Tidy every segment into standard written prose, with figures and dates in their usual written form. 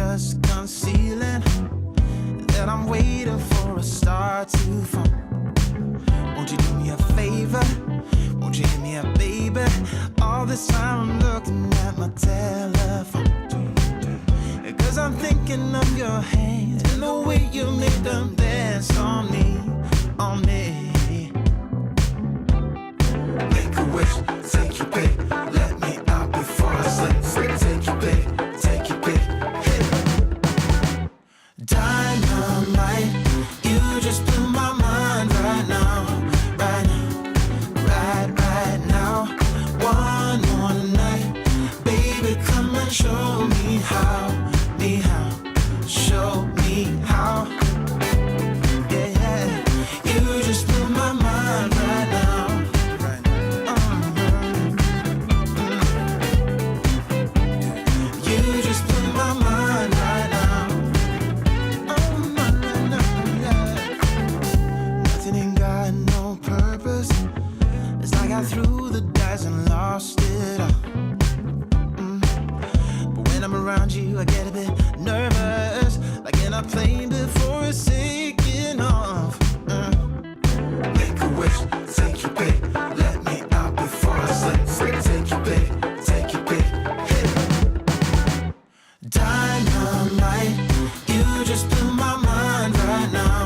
just concealing that I'm waiting for a star to fall. Won't you do me a favor? Won't you hit me up, baby? All this time I'm looking at my telephone, 'cause I'm thinking of your hands and the way you made them dance on me, on me. Make a wish, take your pick, let me out before I slip. Take your pick, take your pick, hit. Dynamite, you just blew my mind right now, right now, right now. One more night, baby, come and show me how, show me how. Yeah, yeah, you just blew my mind right now. You just blew my mind right now. Oh, no, yeah. Nothing ain't got no purpose. It's like I threw the dice and lost it all. But when I'm around you, I get a bit nervous, like in a plane before it's taking off. Make a wish, take your pick, let me out before I slip. Take your pick, take your pick, hit. Dynamite, you just blew my mind right now,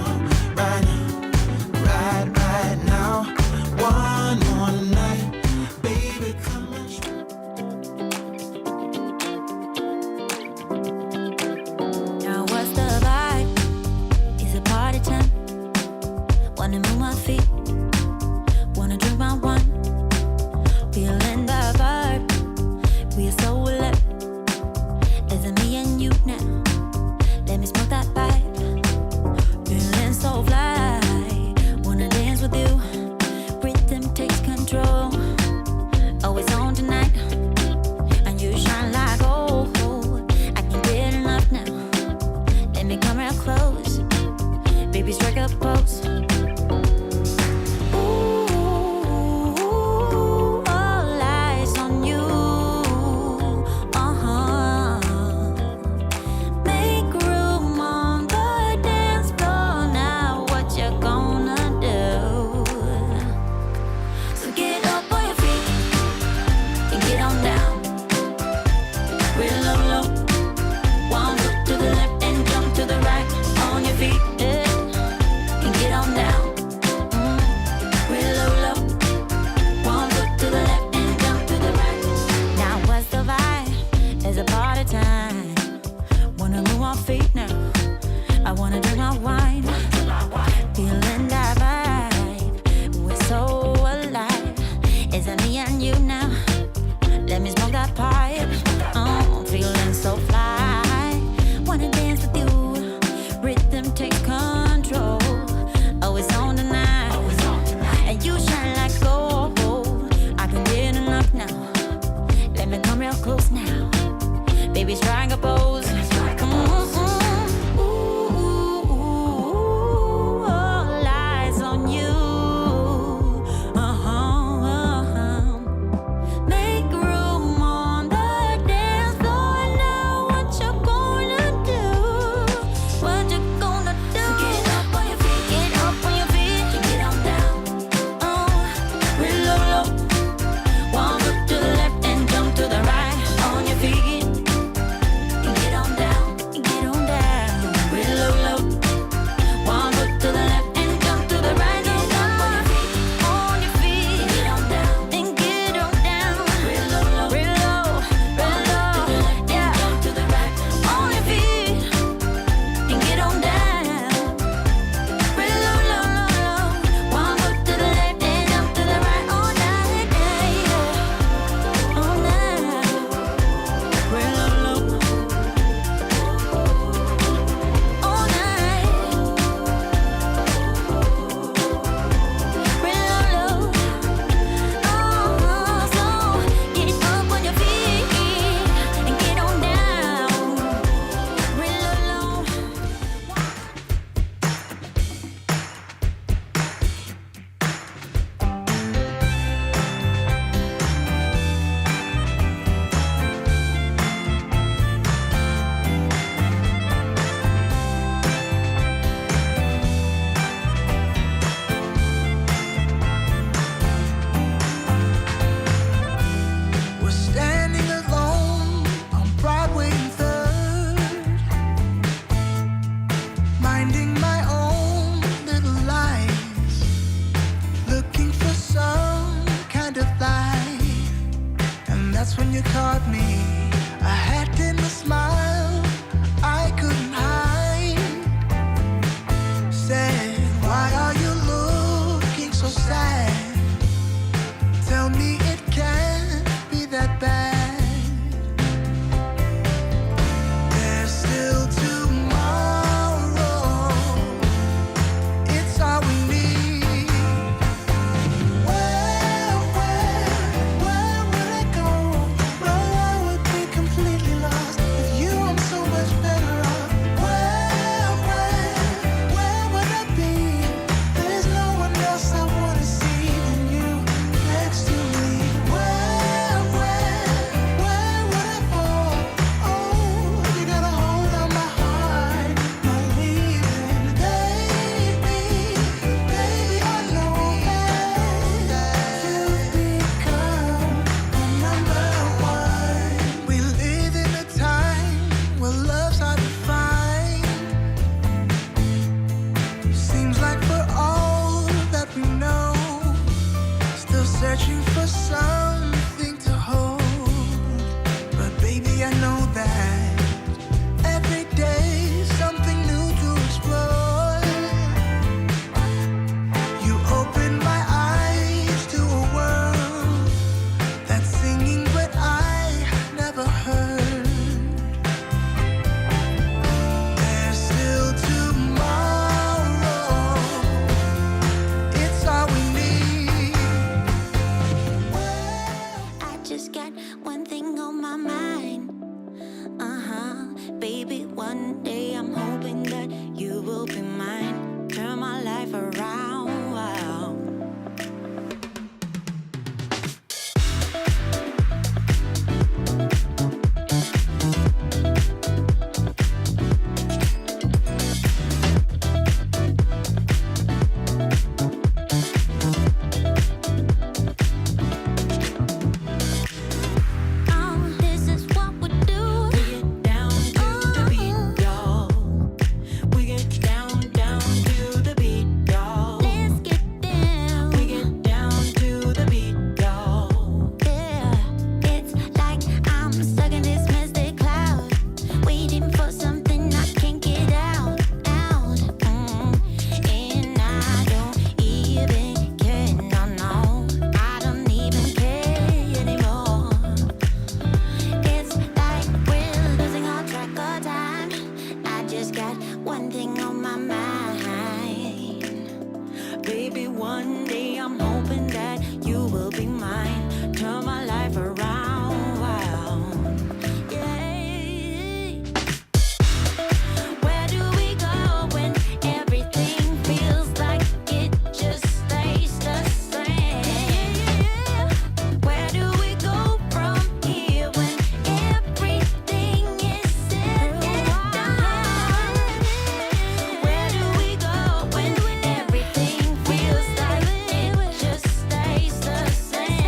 right now, right now. One more night, baby, come and show. Now what's the vibe? Is it party time? Wanna move my feet, wanna drink my wine, feeling the vibe. We are so lit. Is it me and you now? Let me smoke that pipe. Feeling so fly, wanna dance with you. Rhythm takes control. Always on tonight, and you shine like gold. I can't get enough now. Let me come real close, baby, strike a pose. Ooh, all eyes on you. Make room on the dance floor now. What you gonna do? So get up on your feet and get on down. Real low, low. One foot to the left and jump to the right. On your feet, yeah, and get on down. Real low, low. One foot to the left and jump to the right. Now what's the vibe? It's a party time. Wanna move my feet now. I wanna drink my wine. Feeling that vibe. We're so alive. Is it me and you now? Let me smoke that pipe. I'm feeling so fly. Wanna dance with you. Rhythm takes control. Always on tonight. And you shine like gold. I can get enough now. Let me come real close now. Baby, strike a pose. Ooh, one day I'm hoping that you will be mine. Turn my life around. This is what we do. We get down to the beat, y'all. We get down to the beat, y'all. Let's get down. We get down to the beat, y'all. Yeah, it's like I'm stuck in this misty cloud, waiting for something I can't get out. And I don't even care, no, I don't even care anymore. It's like we're losing all track of time. I just got one thing on my mind. Baby, one day I'm hoping that you will be mine. Turn my life around. Yeah. Where do we go when everything feels like it just stays the same? Where do we go from here when everything is said and done? Where do we go when everything feels like it just stays the same?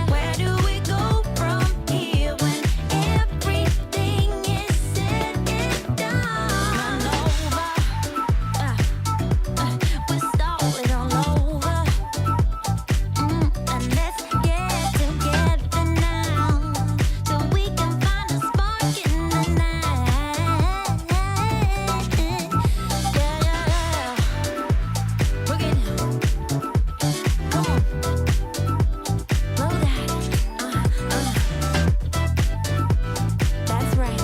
Where do we go from here when everything is said and done? We're stalling all over. And let's get together now, so we can find a spark in the night. Yeah. Boogie down. Come on. Blow that. That's right.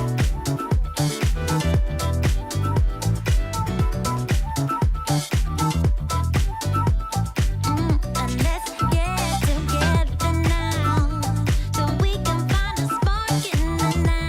And let's get together now, so we can find a spark in the night.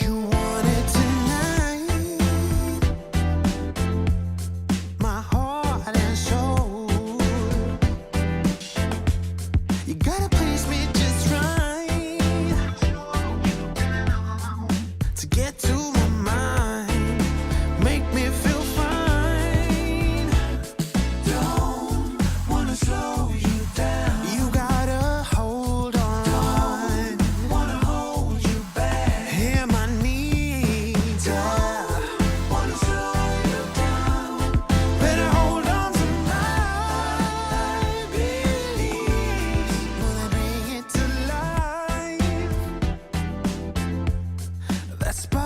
You want it tonight, my heart and soul. You gotta please me just right to get to my mind, make me feel fine. Don't wanna slow you down. You gotta hold on. Don't wanna hold you back. Hear my needs. Wanna slow you down. Better hold on to my beliefs. Will I bring it to life? That spark